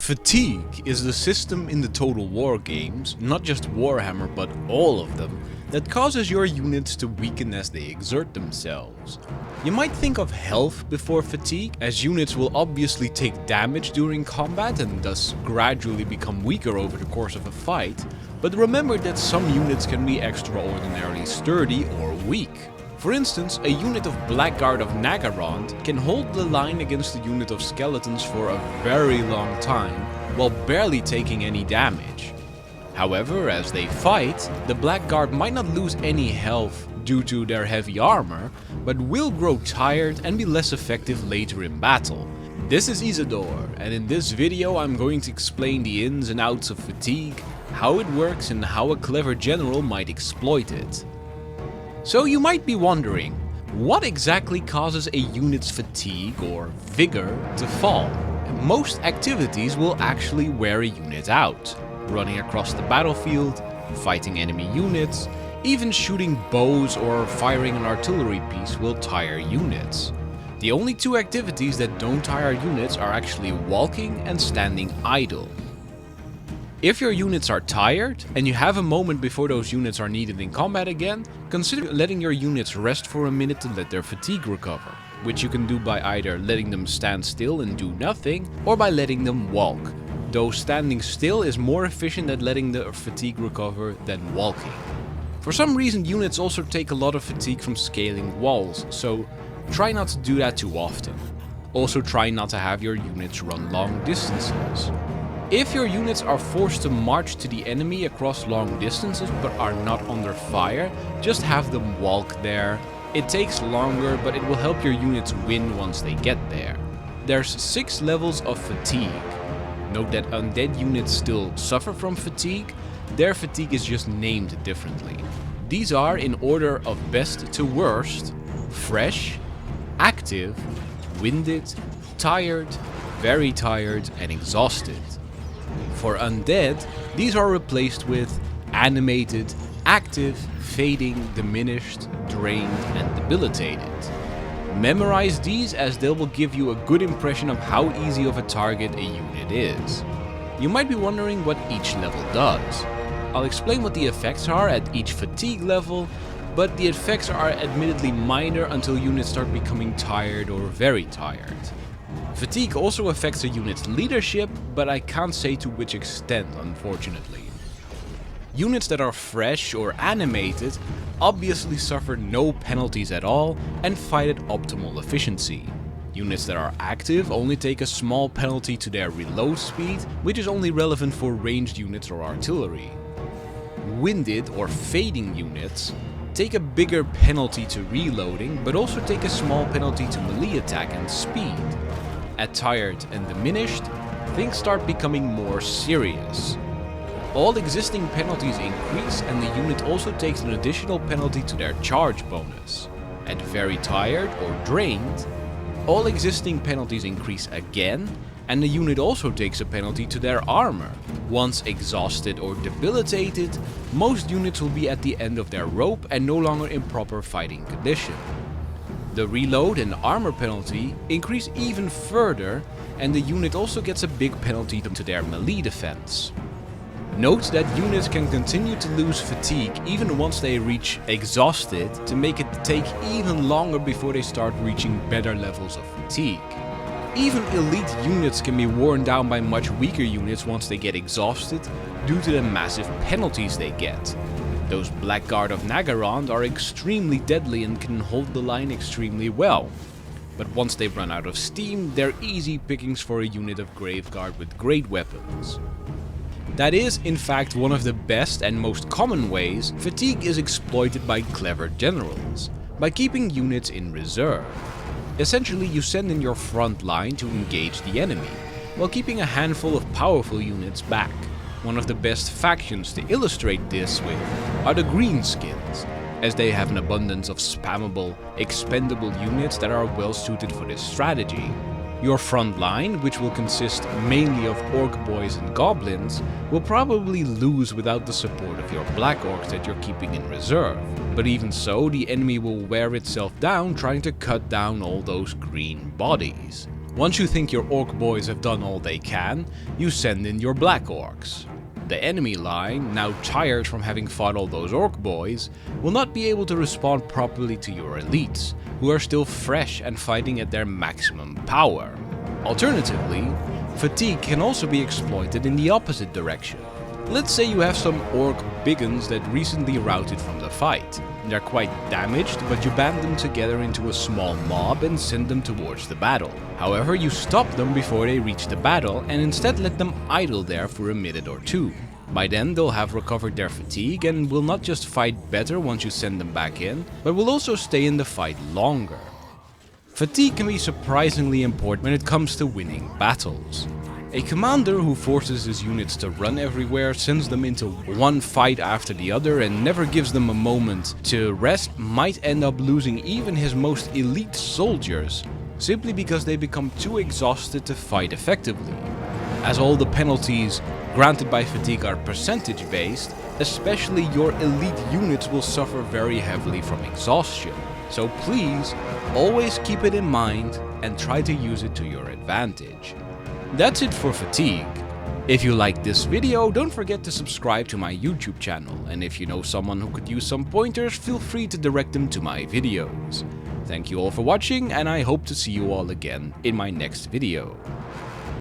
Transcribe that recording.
Fatigue is the system in the Total War games, not just Warhammer but all of them, that causes your units to weaken as they exert themselves. You might think of health before fatigue, as units will obviously take damage during combat and thus gradually become weaker over the course of a fight, but remember that some units can be extraordinarily sturdy or weak. For instance, a unit of Blackguard of Nagarond can hold the line against a unit of skeletons for a very long time, while barely taking any damage. However, as they fight, the Blackguard might not lose any health due to their heavy armor, but will grow tired and be less effective later in battle. This is Isidore, and in this video I'm going to explain the ins and outs of fatigue, how it works and how a clever general might exploit it. So you might be wondering, what exactly causes a unit's fatigue or vigor to fall? Most activities will actually wear a unit out. Running across the battlefield, fighting enemy units, even shooting bows or firing an artillery piece will tire units. The only two activities that don't tire units are actually walking and standing idle. If your units are tired, and you have a moment before those units are needed in combat again, consider letting your units rest for a minute to let their fatigue recover, which you can do by either letting them stand still and do nothing, or by letting them walk, though standing still is more efficient at letting the fatigue recover than walking. For some reason units also take a lot of fatigue from scaling walls, so try not to do that too often. Also try not to have your units run long distances. If your units are forced to march to the enemy across long distances but are not under fire, just have them walk there. It takes longer, but it will help your units win once they get there. There's 6 levels of fatigue. Note that undead units still suffer from fatigue, their fatigue is just named differently. These are in order of best to worst: fresh, active, winded, tired, very tired, and exhausted. For undead, these are replaced with animated, active, fading, diminished, drained, and debilitated. Memorize these as they will give you a good impression of how easy of a target a unit is. You might be wondering what each level does. I'll explain what the effects are at each fatigue level, but the effects are admittedly minor until units start becoming tired or very tired. Fatigue also affects a unit's leadership, but I can't say to which extent, unfortunately. Units that are fresh or animated obviously suffer no penalties at all and fight at optimal efficiency. Units that are active only take a small penalty to their reload speed, which is only relevant for ranged units or artillery. Winded or fading units take a bigger penalty to reloading, but also take a small penalty to melee attack and speed. At tired and diminished, things start becoming more serious. All existing penalties increase and the unit also takes an additional penalty to their charge bonus. At very tired or drained, all existing penalties increase again and the unit also takes a penalty to their armor. Once exhausted or debilitated, most units will be at the end of their rope and no longer in proper fighting condition. The reload and armor penalty increase even further, and the unit also gets a big penalty to their melee defense. Note that units can continue to lose fatigue even once they reach exhausted, to make it take even longer before they start reaching better levels of fatigue. Even elite units can be worn down by much weaker units once they get exhausted due to the massive penalties they get. Those Blackguard of Nagarond are extremely deadly and can hold the line extremely well. But once they run out of steam, they're easy pickings for a unit of Graveguard with great weapons. That is, in fact, one of the best and most common ways fatigue is exploited by clever generals, by keeping units in reserve. Essentially, you send in your front line to engage the enemy, while keeping a handful of powerful units back. One of the best factions to illustrate this with are the Greenskins, as they have an abundance of spammable, expendable units that are well suited for this strategy. Your front line, which will consist mainly of orc boys and goblins, will probably lose without the support of your black orcs that you're keeping in reserve. But even so, the enemy will wear itself down trying to cut down all those green bodies. Once you think your orc boys have done all they can, you send in your black orcs. The enemy line, now tired from having fought all those orc boys, will not be able to respond properly to your elites, who are still fresh and fighting at their maximum power. Alternatively, fatigue can also be exploited in the opposite direction. Let's say you have some orc biggins that recently routed from the fight. They're quite damaged, but you band them together into a small mob and send them towards the battle. However, you stop them before they reach the battle and instead let them idle there for a minute or two. By then they'll have recovered their fatigue and will not just fight better once you send them back in, but will also stay in the fight longer. Fatigue can be surprisingly important when it comes to winning battles. A commander who forces his units to run everywhere, sends them into one fight after the other and never gives them a moment to rest might end up losing even his most elite soldiers, simply because they become too exhausted to fight effectively. As all the penalties granted by fatigue are percentage based, especially your elite units will suffer very heavily from exhaustion. So please, always keep it in mind and try to use it to your advantage. That's it for fatigue. If you liked this video, don't forget to subscribe to my YouTube channel, and if you know someone who could use some pointers, feel free to direct them to my videos. Thank you all for watching, and I hope to see you all again in my next video.